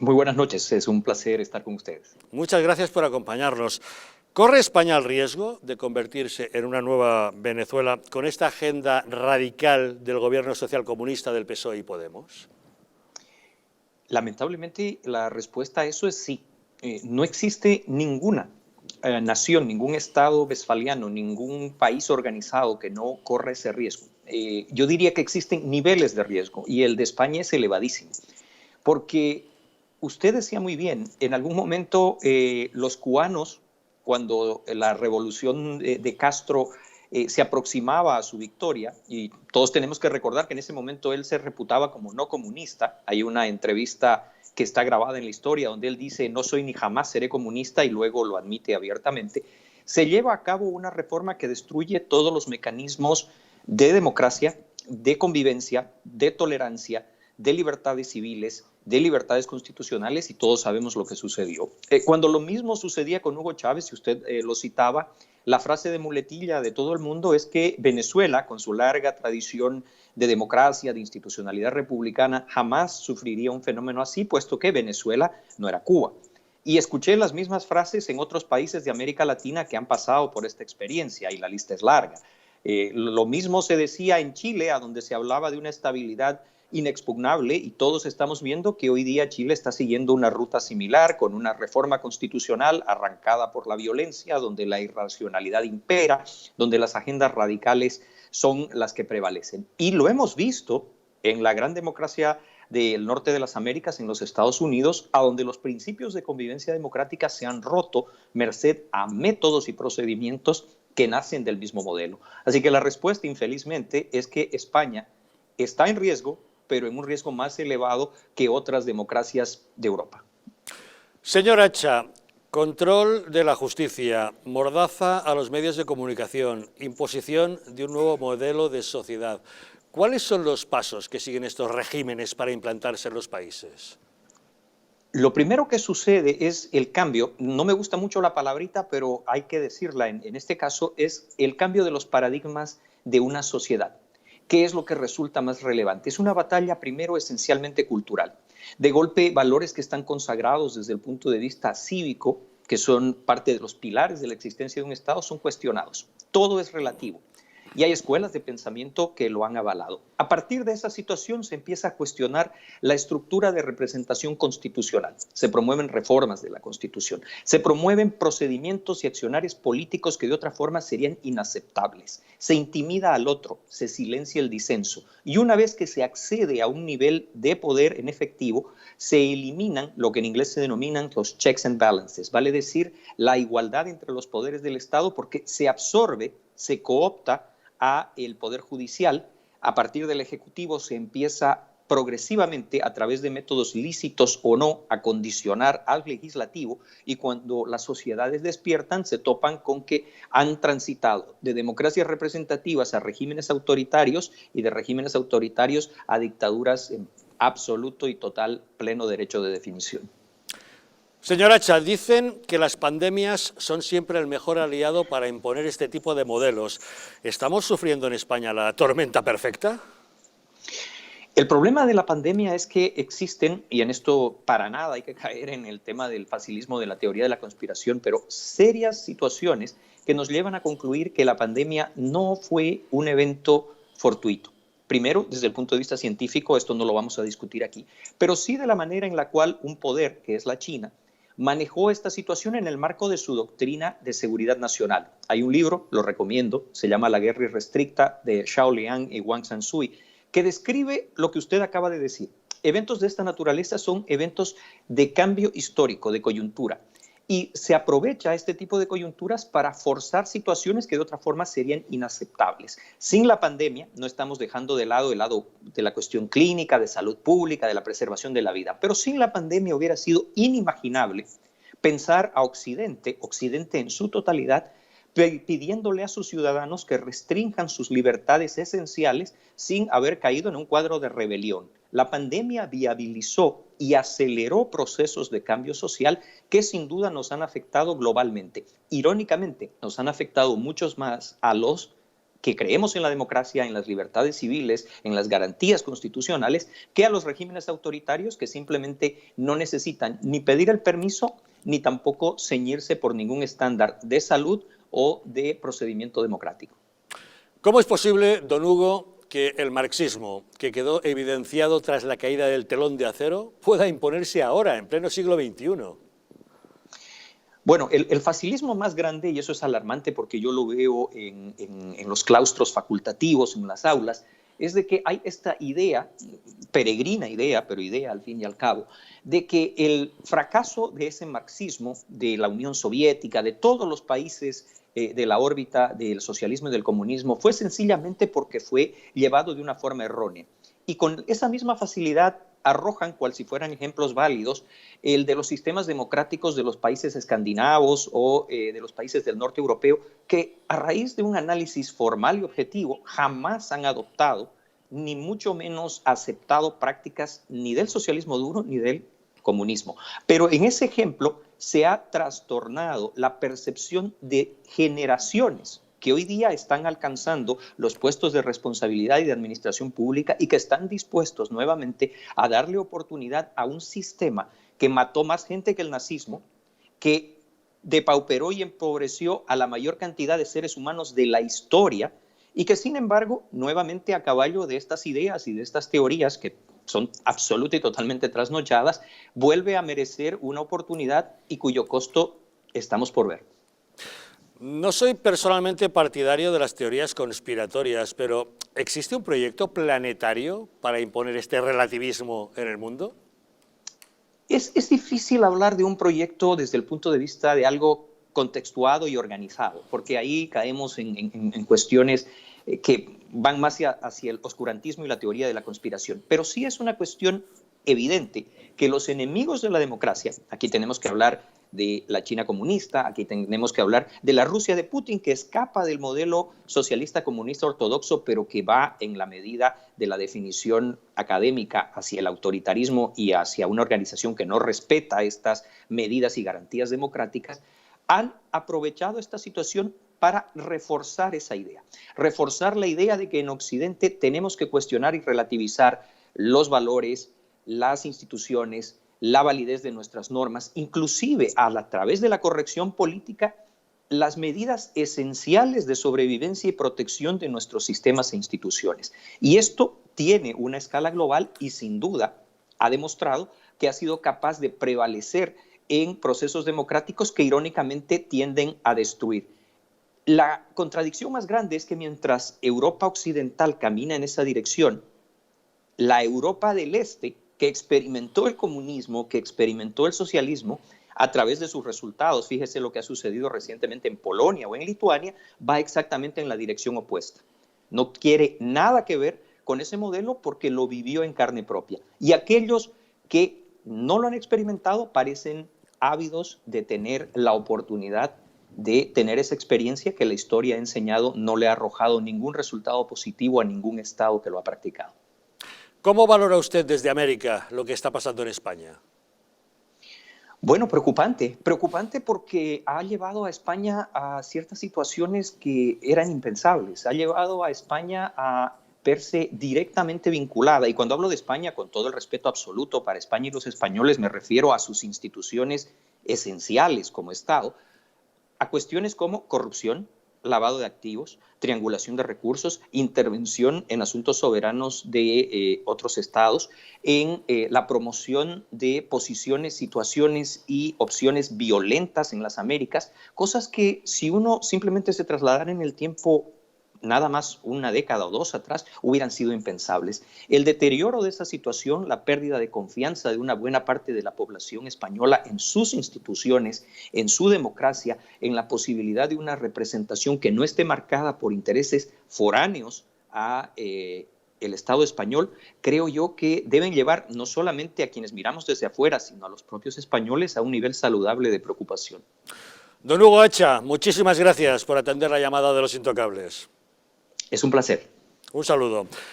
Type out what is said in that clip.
Muy buenas noches, es un placer estar con ustedes. Muchas gracias por acompañarnos. ¿Corre España el riesgo de convertirse en una nueva Venezuela con esta agenda radical del gobierno socialcomunista del PSOE y Podemos? Lamentablemente, la respuesta a eso es sí. No existe ninguna nación, ningún estado westfaliano, ningún país organizado que no corra ese riesgo. Yo diría que existen niveles de riesgo y el de España es elevadísimo, porque usted decía muy bien, en algún momento los cubanos, cuando la revolución de Castro se aproximaba a su victoria, y todos tenemos que recordar que en ese momento él se reputaba como no comunista. Hay una entrevista que está grabada en la historia donde él dice no soy ni jamás seré comunista y luego lo admite abiertamente. Se lleva a cabo una reforma que destruye todos los mecanismos de democracia, de convivencia, de tolerancia, de libertades civiles, de libertades constitucionales, y todos sabemos lo que sucedió. Cuando lo mismo sucedía con Hugo Chávez, si usted lo citaba, la frase de muletilla de todo el mundo es que Venezuela, con su larga tradición de democracia, de institucionalidad republicana, jamás sufriría un fenómeno así, puesto que Venezuela no era Cuba. Y escuché las mismas frases en otros países de América Latina que han pasado por esta experiencia, y la lista es larga. Lo mismo se decía en Chile, a donde se hablaba de una estabilidad inexpugnable, y todos estamos viendo que hoy día Chile está siguiendo una ruta similar, con una reforma constitucional arrancada por la violencia, donde la irracionalidad impera, donde las agendas radicales son las que prevalecen. Y lo hemos visto en la gran democracia del norte de las Américas, en los Estados Unidos, a donde los principios de convivencia democrática se han roto merced a métodos y procedimientos que nacen del mismo modelo. Así que la respuesta, infelizmente, es que España está en riesgo, pero en un riesgo más elevado que otras democracias de Europa. Señor Hacha, control de la justicia, mordaza a los medios de comunicación, imposición de un nuevo modelo de sociedad. ¿Cuáles son los pasos que siguen estos regímenes para implantarse en los países? Lo primero que sucede es el cambio, no me gusta mucho la palabrita, pero hay que decirla en este caso, es el cambio de los paradigmas de una sociedad. ¿Qué es lo que resulta más relevante? Es una batalla primero esencialmente cultural. De golpe, valores que están consagrados desde el punto de vista cívico, que son parte de los pilares de la existencia de un Estado, son cuestionados. Todo es relativo. Y hay escuelas de pensamiento que lo han avalado. A partir de esa situación se empieza a cuestionar la estructura de representación constitucional. Se promueven reformas de la Constitución. Se promueven procedimientos y accionarios políticos que de otra forma serían inaceptables. Se intimida al otro, se silencia el disenso. Y una vez que se accede a un nivel de poder en efectivo, se eliminan lo que en inglés se denominan los checks and balances. Vale decir, la igualdad entre los poderes del Estado, porque se absorbe, se coopta a el Poder Judicial. A partir del Ejecutivo se empieza progresivamente, a través de métodos lícitos o no, a condicionar al Legislativo, y cuando las sociedades despiertan se topan con que han transitado de democracias representativas a regímenes autoritarios, y de regímenes autoritarios a dictaduras en absoluto y total pleno derecho de definición. Señor Hacha, dicen que las pandemias son siempre el mejor aliado para imponer este tipo de modelos. ¿Estamos sufriendo en España la tormenta perfecta? El problema de la pandemia es que existen, y en esto para nada hay que caer en el tema del facilismo de la teoría de la conspiración, pero serias situaciones que nos llevan a concluir que la pandemia no fue un evento fortuito. Primero, desde el punto de vista científico, esto no lo vamos a discutir aquí, pero sí de la manera en la cual un poder, que es la China, manejó esta situación en el marco de su doctrina de seguridad nacional. Hay un libro, lo recomiendo, se llama La guerra irrestricta, de Zhao Liang y Wang Sansui, que describe lo que usted acaba de decir. Eventos de esta naturaleza son eventos de cambio histórico, de coyuntura. Y se aprovecha este tipo de coyunturas para forzar situaciones que de otra forma serían inaceptables. Sin la pandemia, no estamos dejando de lado el lado de la cuestión clínica, de salud pública, de la preservación de la vida, pero sin la pandemia hubiera sido inimaginable pensar a Occidente en su totalidad, pidiéndole a sus ciudadanos que restrinjan sus libertades esenciales sin haber caído en un cuadro de rebelión. La pandemia viabilizó y aceleró procesos de cambio social que sin duda nos han afectado globalmente. Irónicamente, nos han afectado muchos más a los que creemos en la democracia, en las libertades civiles, en las garantías constitucionales, que a los regímenes autoritarios que simplemente no necesitan ni pedir el permiso ni tampoco ceñirse por ningún estándar de salud o de procedimiento democrático. ¿Cómo es posible, don Hugo, que el marxismo, que quedó evidenciado tras la caída del telón de acero, pueda imponerse ahora, en pleno siglo XXI? Bueno, el facilismo más grande, y eso es alarmante porque yo lo veo en los claustros facultativos, en las aulas, es de que hay esta idea, peregrina idea, pero idea al fin y al cabo, de que el fracaso de ese marxismo, de la Unión Soviética, de todos los países de la órbita del socialismo y del comunismo, fue sencillamente porque fue llevado de una forma errónea. Y con esa misma facilidad arrojan, cual si fueran ejemplos válidos, el de los sistemas democráticos de los países escandinavos o de los países del norte europeo, que a raíz de un análisis formal y objetivo jamás han adoptado, ni mucho menos aceptado prácticas ni del socialismo duro ni del comunismo. Pero en ese ejemplo se ha trastornado la percepción de generaciones que hoy día están alcanzando los puestos de responsabilidad y de administración pública y que están dispuestos nuevamente a darle oportunidad a un sistema que mató más gente que el nazismo, que depauperó y empobreció a la mayor cantidad de seres humanos de la historia y que, sin embargo, nuevamente a caballo de estas ideas y de estas teorías que son absolutamente y totalmente trasnochadas, vuelve a merecer una oportunidad y cuyo costo estamos por ver. No soy personalmente partidario de las teorías conspiratorias, pero ¿existe un proyecto planetario para imponer este relativismo en el mundo? Es difícil hablar de un proyecto desde el punto de vista de algo contextuado y organizado, porque ahí caemos en cuestiones que van más hacia el oscurantismo y la teoría de la conspiración. Pero sí es una cuestión evidente que los enemigos de la democracia, aquí tenemos que hablar de la China comunista, aquí tenemos que hablar de la Rusia de Putin, que escapa del modelo socialista comunista ortodoxo, pero que va en la medida de la definición académica hacia el autoritarismo y hacia una organización que no respeta estas medidas y garantías democráticas, han aprovechado esta situación para reforzar esa idea, reforzar la idea de que en Occidente tenemos que cuestionar y relativizar los valores, las instituciones, la validez de nuestras normas, inclusive a través de la corrección política, las medidas esenciales de sobrevivencia y protección de nuestros sistemas e instituciones. Y esto tiene una escala global y sin duda ha demostrado que ha sido capaz de prevalecer en procesos democráticos que irónicamente tienden a destruir. La contradicción más grande es que mientras Europa occidental camina en esa dirección, la Europa del Este, que experimentó el comunismo, que experimentó el socialismo, a través de sus resultados, fíjese lo que ha sucedido recientemente en Polonia o en Lituania, va exactamente en la dirección opuesta. No quiere nada que ver con ese modelo porque lo vivió en carne propia. Y aquellos que no lo han experimentado parecen ávidos de tener la oportunidad de tener esa experiencia que la historia ha enseñado no le ha arrojado ningún resultado positivo a ningún Estado que lo ha practicado. ¿Cómo valora usted desde América lo que está pasando en España? Bueno, preocupante porque ha llevado a España a ciertas situaciones que eran impensables, ha llevado a España a verse directamente vinculada, y cuando hablo de España, con todo el respeto absoluto para España y los españoles, me refiero a sus instituciones esenciales como Estado, a cuestiones como corrupción, lavado de activos, triangulación de recursos, intervención en asuntos soberanos de otros estados, en la promoción de posiciones, situaciones y opciones violentas en las Américas, cosas que si uno simplemente se trasladara en el tiempo nada más una década o dos atrás, hubieran sido impensables. El deterioro de esa situación, la pérdida de confianza de una buena parte de la población española en sus instituciones, en su democracia, en la posibilidad de una representación que no esté marcada por intereses foráneos a el Estado español, creo yo que deben llevar no solamente a quienes miramos desde afuera, sino a los propios españoles a un nivel saludable de preocupación. Don Hugo Hacha, muchísimas gracias por atender la llamada de Los Intocables. Es un placer. Un saludo.